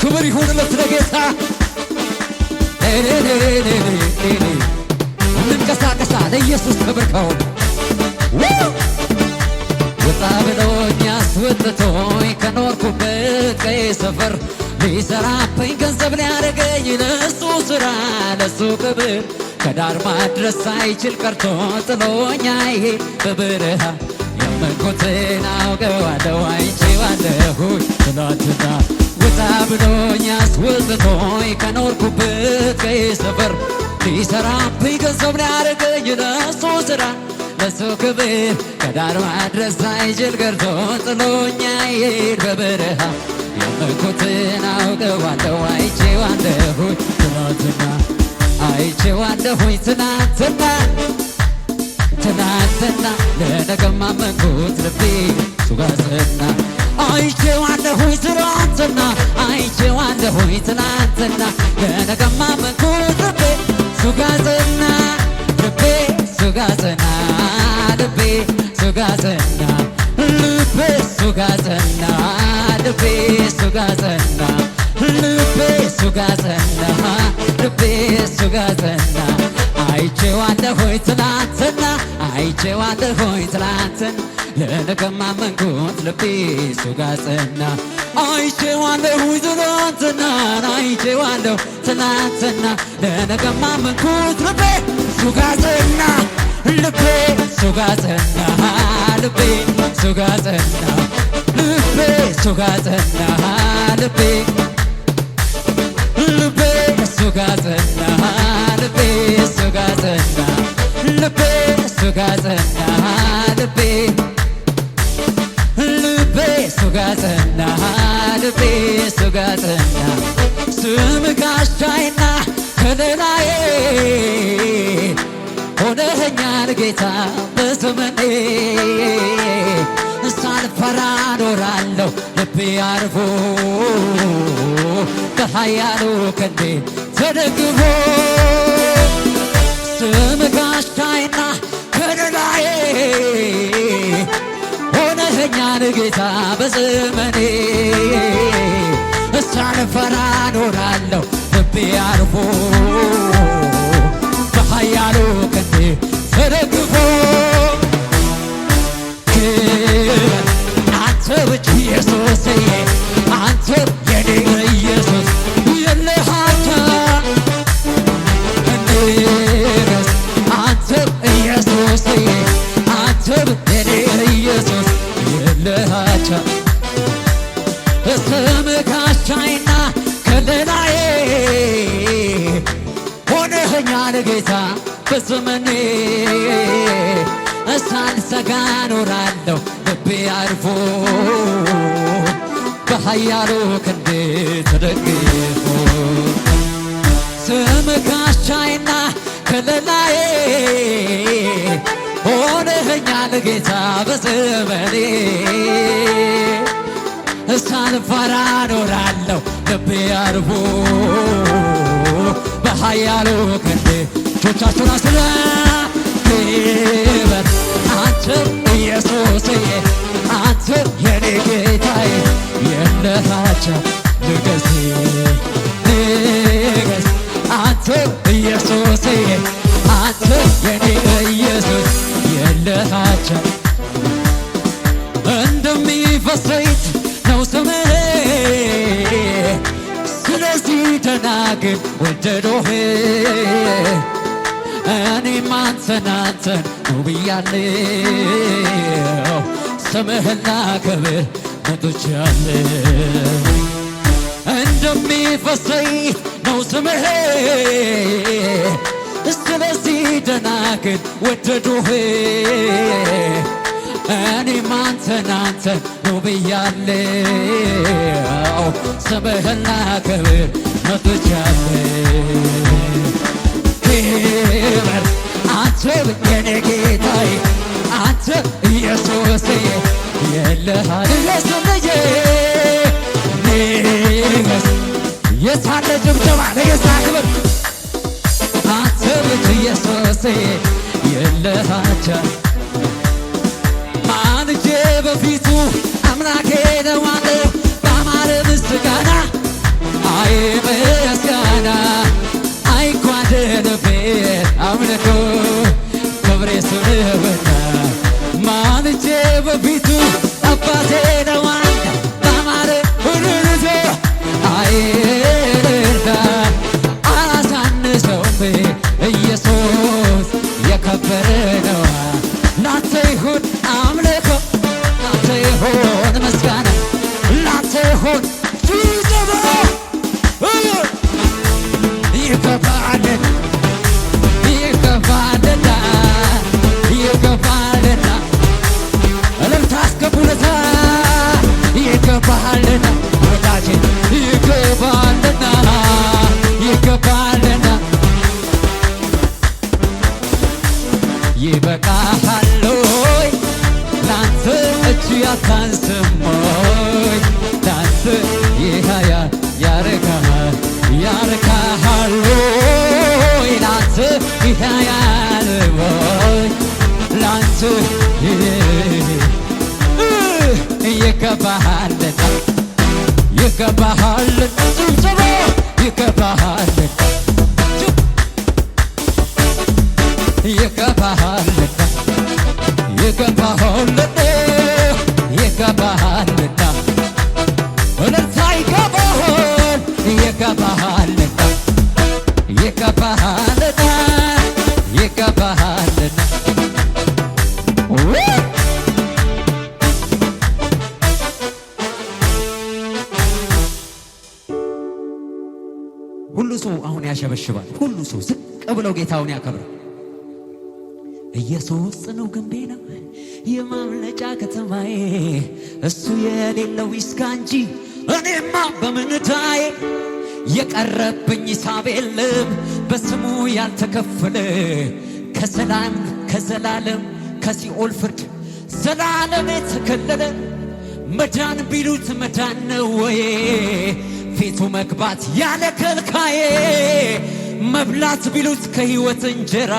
ክብር ይሁንለት ለጌታ። እንንቀሳቀሳ ለኢየሱስ ክብር ከሆነ ወጣ ብሎኝ አስወጥቶኝ ከኖርኩበት ቀይ ሰፈር ሊሰራብኝ ገንዘብ ሊያደርገኝ ለሱ ስራ ለሱ ክብር ከዳር ማድረስ ሳይችል ቀርቶ ጥሎኝ አይሄድ በበረሃ ያመንኩትን አውቀዋለሁ አይቼዋለሁኝ ትናንትና ወጣ ብሎኝ አስወጥቶኝ ከኖርኩበት ቀይ ሰፈር ሊሰራብኝ ገንዘብ ሊያደርገኝ ለሱ ስራ ለሱ ክብር ከዳር ማድረስ ሳይችል ቀርቶ ጥሎኝ አይሄድ በበረሃ ያመንኩትን አውቀዋለሁ አይቼዋለሁኝ ትናንትና አይቼዋለሁኝ ትናንትና ለነገም አመንኩት ልቤ እሱ ጋር ጸና። አይቼዋለሁኝ ትናንትና አይቼዋለሁኝ ትናንትና ለነገም አመንኩት ልቤ እሱ ጋር ጸና። ልቤ እሱ ጋር ጸና ልቤ እሱ ጋር ጸና ልቤ እሱ ጋር ጸና ልቤ እሱ ጋር ጸና ልቤ እሱ ጋር ጸና ልቤ እሱ ጋር ጸና። አይቼዋለሁኝ ትናንትና አይቼዋለሁኝ ትናንትና ለነገም አመንኩት ልቤ እሱ ጋር ጸና። አይቼዋለሁኝ ትናንትና አይቼዋለሁ ትናንትና ለነገም አመንኩት ልቤ እሱ ጋር ጸና ልቤ እሱ ጋር ጸና ልቤ እሱ ጋር ጸና ልቤ እሱ ጋር ጸና ልቤ እሱ ጋር ጸና ልቤ እሱ ጋር ጸና ልቤ እሱ ጋር ጸና ልቤ እሱ ጋር ጸና ልቤ እሱ ጋር ጸና። ስም ጋሻዬና ከለላዬ ሆነኸኛል ጌታ በዘመኔ ሳልፈራ እኖራለሁ ልቤ አርፎ በኃያሉ ክንዴ ተደግፎ። ስም ጋሻዬና ከለላዬ ሆነኸኛል ጌታ በዘመኔ ሳልፈራ እኖራለሁ ልቤ አርፎ በኃያሉ ክንዴ ተደግፎ። አንተ ብቻ ኢየሱስዬ አንተ የኔ ኢየሱስ የለሃቻ እንድረስ አንተ ኢየሱስዬ አንተ የኔ ኢየሱስ የለሃቻ። ስም ጋሻዬና ከለላዬ ሆነኸኛል ጌታ በዘመኔ ሳልሰጋ እኖራለሁ ልቤ አርፎ በኃያሉ ክንዴ ተደግፎ። ስም ጋሻዬና ከለላዬ ሆነኸኛል ጌታ በዘመኔ ሳልፈራ እኖራለሁ ልቤ አርፎ በኃያሉ ክንዴ። እጆቻችሁን አስረ ክበር አንተ ኢየሱስዬ አንተ የኔ ጌታዬ የለሃቻ ንገስ ንገስ አንተ ኢየሱስዬ አንተ የኔ ኢየሱስ የለሃቻ። እንደሚፈሰይት ነው ስምህ ስለዚህ ተናግር ወደዶህ እኔም አንተን ነው ብያለሁ ስምህን ላከብር መጥቻለሁ። እንደሚፈሰኝ ነው ስምህ ስለዚህ ተናግር ወደዶህ እኔም አንተን ነው ብያለሁ ስምህን ላከብር መጥቻለሁ። ክብር አንተ የኔ ጌታዬ አንተ ኢየሱስዬ የለሃል ለስምዬ ንገስ። የታለ ጭብጨባ ለጌታ ክብር አንተ ብቻ ኢየሱስዬ የለሃቻ። ማልጄ በፊቱ አምላክ ማልጄ በፊቱ አባቴ ነው አንተ ባማረ ሁሉንዞ አይርዳን አላሳንሰውም ኢየሱስ የከበረ ነው። ላንተ ይሁን አምልኮ ላንተ ይሁን ምስጋና ላንተ ይሁን ጭብጨባ ይገባልና ይገባልና ይገባልና እልልታ አስገቡለታ ይገባልና ወዳጄ ይገባልና ይገባልና ይበቃሃል ሆይ ላንተ እጅ አታንስሞይ ላንተ ይሃያ ያረካሃል ያረካሃል ሆይ ላንተ ይሃያል ሆይ ላንተ ይገባሃልና ይገባሃልና ጭብጨባ ይገባሃልና ይገባሃልና ይገባሃልና ይገባሃልና እልልታ ይገባሃል ይገባሃልና ይገባሃልና ይገባሃልና ሁሉ ሰው አሁን ያሸበሽባል። ሁሉ ሰው ዝቅ ብለው ጌታውን ያከብራል። ኢየሱስ ጽኑ ግንቤ ነው የማምለጫ ከተማዬ እሱ የሌለው ይስጋ እንጂ እኔማ በምንታዬ የቀረብኝ ሂሳብ የለም በስሙ ያልተከፈለ ከሰላም ከዘላለም ከሲኦል ፍርድ ዘላለም የተከለለ መዳን ቢሉት መዳን ነው ወይ ፊቱ መግባት ያለ ከልካዬ መብላት ቢሉት ከሕይወት እንጀራ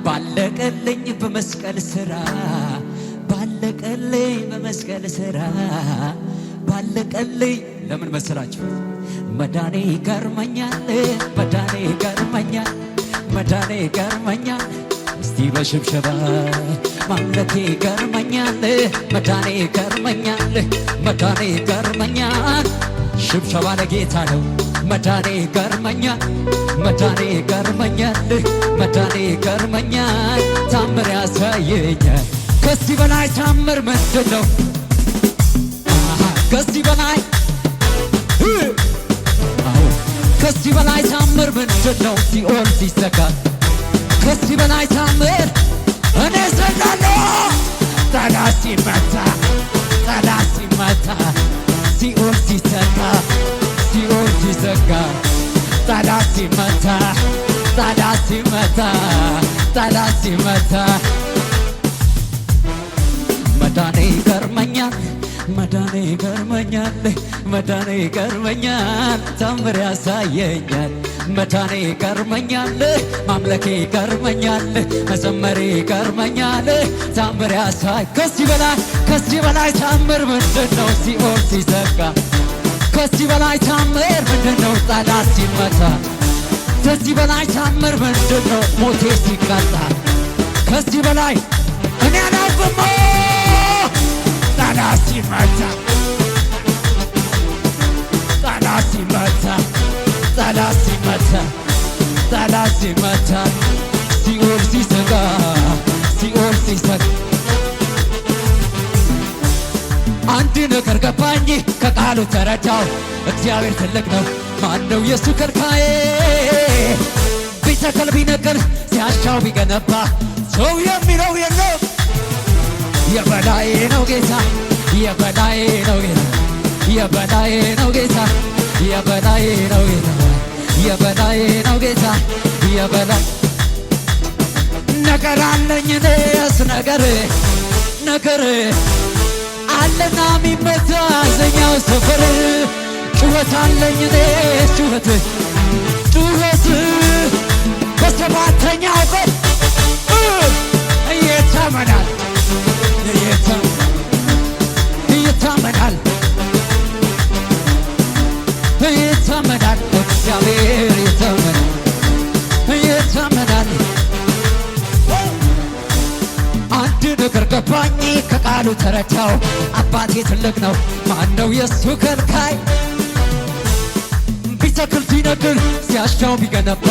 ባለቀልኝ በመስቀል ሥራ ባለቀልኝ በመስቀል ሥራ ባለቀልኝ ለምን መሰላችሁ? መዳኔ ይገርመኛል መዳኔ ይገርመኛል መዳኔ ይገርመኛል እስቲ በሽብሸባ ማምለኬ ይገርመኛል መዳኔ ይገርመኛል መዳኔ ይገርመኛል ሽብሸባ ለጌታ ነው። መዳኔ ይገርመኛል መዳኔ ይገርመኛል መዳኔ ይገርመኛል ታምር ያሳየኛል። ከዚህ በላይ ታምር ምንድን ነው? ከዚህ በላይ ከዚህ በላይ ታምር ምንድን ነው? ሲኦል ሲዘጋ ከዚህ በላይ ታምር እኔ ዘላለሁ። ጠላት ሲመታ ጠላት ሲመታ ሲኦል ሲዘጋ ሲኦል ሲዘጋ ጠላት ሲመታ ጠላት ሲመታ ጠላት ሲመታ መዳኔ ይገርመኛል መዳኔ ይገርመኛል መዳኔ ይገርመኛል ታምር ያሳየኛል። መዳኔ ይገርመኛል ማምለኬ ይገርመኛል መዘመሬ ይገርመኛል ታምር ያሳይ። ከዚህ በላይ ታምር ምንድን ነው? ሲኦል ሲዘጋ ከዚህ በላይ ታምር ምንድን ነው? ጠላት ሲመታ ከዚህ በላይ ታምር ምንድን ነው? ሞቴ ሲቀጣ ከዚህ በላይ እኔ አላውቅም። ጠላት ሲመታ ጠላት ሲመታ ጠላት ሲመታ ጠላት ሲመታ ሲኦል ሲዘጋ ሲኦል ሲዘጋ አንድ ነገር ገባኝ ከቃሉ ተረዳው እግዚአብሔር ትልቅ ነው። ማነው የሱ ከልካዬ? ቢተከል ቢነቅል ሲያሻው ቢገነባ ሰው የሚለው የለም። የበላይ ነው ጌታ የበላይ ነው ጌታ የበላይ ነው ጌታ የበላይ ነው ጌታ የበላይ ነው ጌታ የበላይ ነገር አለኝ እኔስ ነገር አለና ሚመታ ዘኛው ሰፈር ጩኸት አለኝ እኔስ ጩኸት በሰባተኛው ቀን ይታመናል ይታመናል ይታመናል እግዚአብሔር ይታመናል። አንድ ነገር ገባኝ ገባኝ ከቃሉ ተረዳው አባቴ ትልቅ ነው ማነው የሱ ከልካይ ቢተክል ቢነቅል ሲያሻው ቢገነባ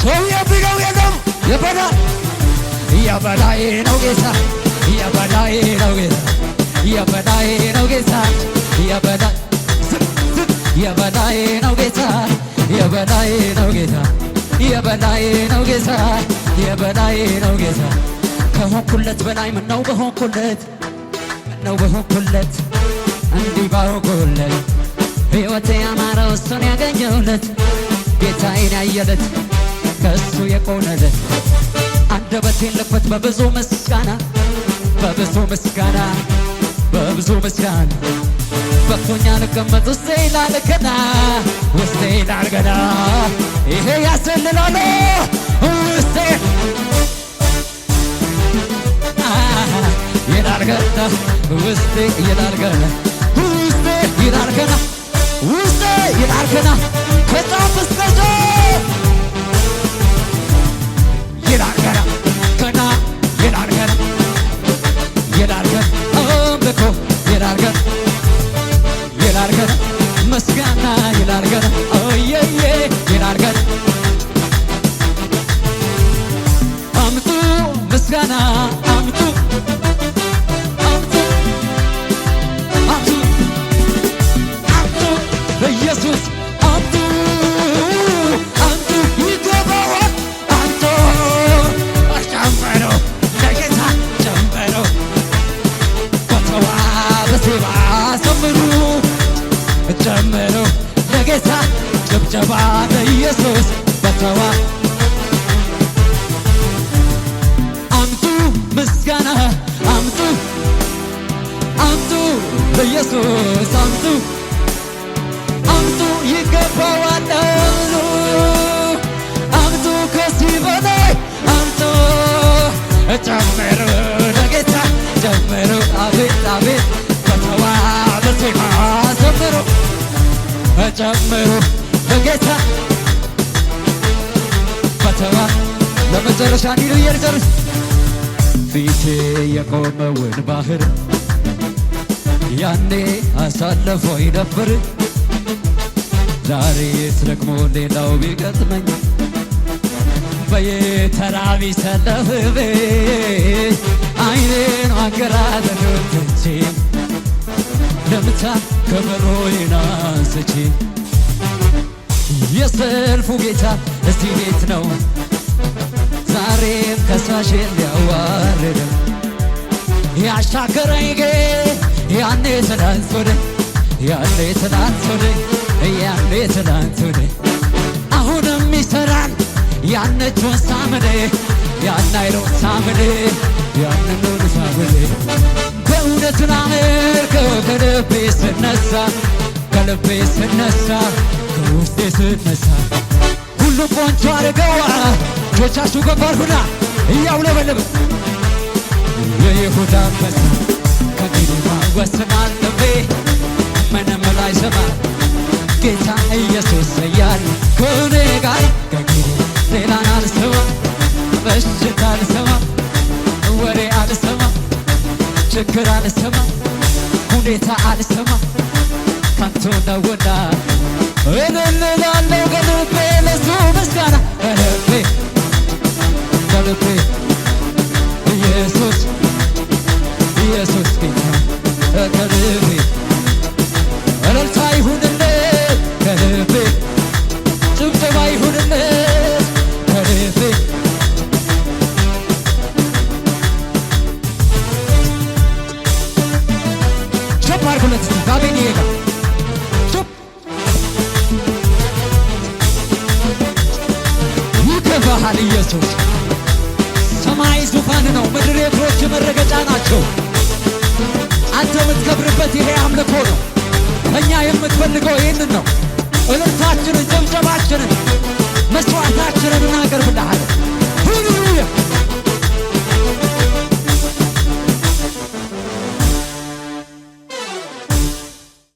ሰው የሚለው የለም የበላይ ነው ጌታ የበላይ ነው ጌታ የበላይ ነው ጌታ የበላይ ነው ጌታ የበላይ ነው ጌታ የበላይ ነው ጌታ የበላይ ነው ጌታ ከሆንኩለት በላይ ምነው በሆንኩለት እንዲህ ባሆንኩለት ሕይወቴ ያማረው እሱን ያገኘሁለት ጌታዬን ያየለት ከእሱ የቆነለት አንደበቴን ልክፈት በብዙ ምስጋና በቅቶኛ ልቀመጥ ውስጤ ይላል ገና ይሄ ያስልላል ውስጤ ይላል ገና ውስጤ ይላል ገና ከጫፍ እስከ ጫፍ ይላል ገና አምልኮ ይላል ገና ምስጋና ይላል ገና ኦየዬ ይላል ገና አምጡ ምስጋና አምጡ ኢየሱስ አምጡ ይገባዋል አምጡ ጨምሮ ለጌታ ጨምሮ በተዋበ ዜማ ዘምሩ ጨምሮ ለጌታ ጭብጨባ ለኢየሱስ በተዋ አምጡ ምስጋና አምጡ ለኢየሱስ አምጡ ይገባዋል አምጡ ከዚህ በላይ አምጡ ጨምሩ ለጌታ ጨምሩ አቤት በተዋበ ዜማ ዘምሩ ጨምሩ ለጌታ በተዋ ለመጨረሻ እንዲሉ እየጨርስ ፊቴ የቆመውን ባህር ያኔ አሳለፈው ነበር ዛሬስ ደግሞ ሌላው ቢገጥመኝ በየተራ ቢሰለፍብኝ አይኔን ማንገራገሩን ትቼ ለምታ ከበሮዬን አንስቼ የሰልፉ ጌታ እዚህ ቤት ነው ዛሬም ከሳሽን ሊያዋርደው ያሻገረኝ ጌታ ያኔ ትናንት ወደ አሁንም ይሰራል ያነቹን ሳምኔ ያናይሮን ሳምኔ ያንኑን ሳምኔ በእውነትን አመልከው ከልቤ ስነሳ ከውስጤ ስነሳ ሁሉም ቆንጆ አድርገዋ ጆቻችሁ ገባርሁና እያውለበለበ የይሁዳ አንበሳ ከእንግዲህ ወስኗል ልቤ ምንም ላይሰማ ጌታ ኢየሱስ እያለ ከእኔ ጋር ከእንግዲህ ሌላን አልሰማ በሽታ አልሰማ ወሬ አልሰማ ችግር አልሰማ ሁኔታ አልሰማ ካንተ ነውና እልል እላለሁ ከልቤ ለሱ ምስጋና ከልቤ ኢየሱስ ጌታ ከልቤ እልልታ ይሁንለት ከልቤ ጭብጨባ ይሁንለት ከልቤ ሸብ አድርጉለት እስቲ ባቤን ይሄዳ ሸብ ይገባሃል ኢየሱስ ሰማይ ዙፋን ነው ምድር የእግሮች መረገጫ ናቸው አንተ የምትከብርበት ይሄ አምልኮ ነው እኛ የምትፈልገው ይህንን ነው እልልታችንን ጭብጨባችንን መስዋዕታችንን እናቀርብልሃለን